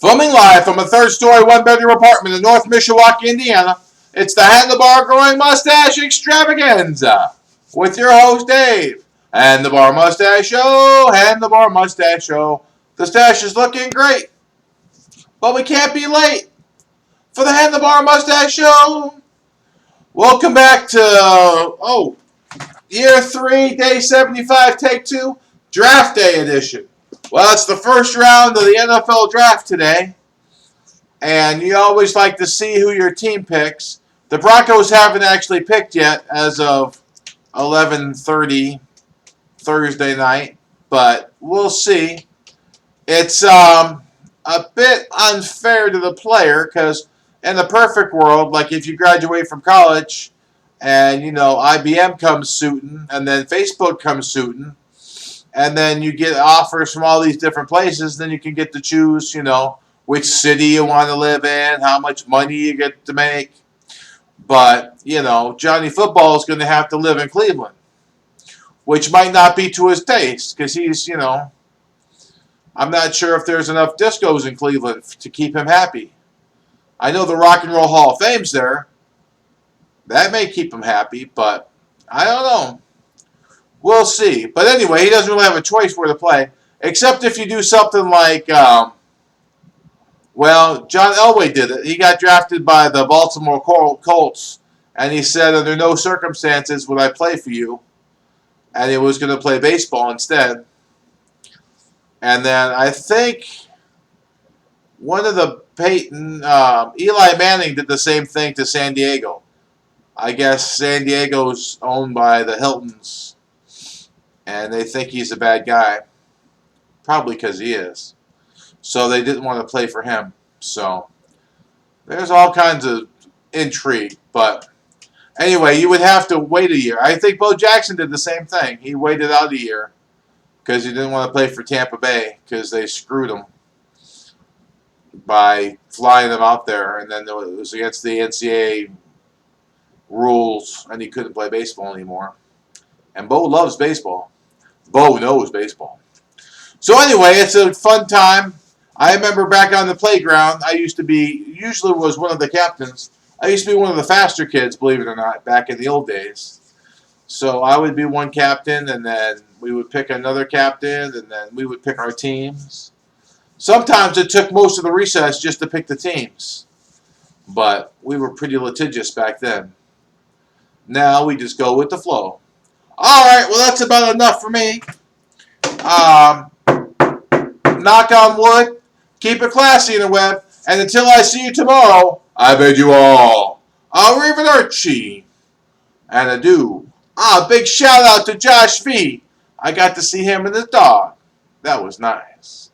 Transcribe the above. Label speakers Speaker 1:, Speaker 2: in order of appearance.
Speaker 1: Filming live from a third-story, one-bedroom apartment in North Mishawaka, Indiana, it's the Handlebar Growing Mustache Extravaganza with your host, Dave. Handlebar Mustache Show, Handlebar Mustache Show. The stash is looking great, but we can't be late for the Handlebar Mustache Show. Welcome back to, year 3, day 75, take 2, draft day edition. Well, it's the first round of the NFL draft today, and you always like to see who your team picks. The Broncos haven't actually picked yet as of 11:30 Thursday night, but we'll see. It's a bit unfair to the player because in the perfect world, like if you graduate from college and, IBM comes suiting and then Facebook comes suiting, and then you get offers from all these different places, then you can get to choose, which city you want to live in, how much money you get to make. But, Johnny Football is going to have to live in Cleveland, which might not be to his taste because he's, I'm not sure if there's enough discos in Cleveland to keep him happy. I know the Rock and Roll Hall of Fame's there. That may keep him happy, but I don't know. We'll see. But anyway, he doesn't really have a choice where to play, except if you do something like, John Elway did it. He got drafted by the Baltimore Colts, and he said, under no circumstances would I play for you, and he was going to play baseball instead. And then I think one of the Eli Manning did the same thing to San Diego. I guess San Diego's owned by the Hiltons, and they think he's a bad guy, probably because he is. So they didn't want to play for him. So there's all kinds of intrigue. But anyway, you would have to wait a year. I think Bo Jackson did the same thing. He waited out a year because he didn't want to play for Tampa Bay because they screwed him by flying him out there. And then it was against the NCAA rules, and he couldn't play baseball anymore. And Bo loves baseball. Bo knows baseball. So anyway, it's a fun time. I remember back on the playground, I usually was one of the captains. I used to be one of the faster kids, believe it or not, back in the old days. So I would be one captain, and then we would pick another captain, and then we would pick our teams. Sometimes it took most of the recess just to pick the teams. But we were pretty litigious back then. Now we just go with the flow. All right, well, that's about enough for me. Knock on wood. Keep it classy in the web. And until I see you tomorrow, I bid you all arrivederci and adieu. Big shout out to Josh V. I got to see him and his dog. That was nice.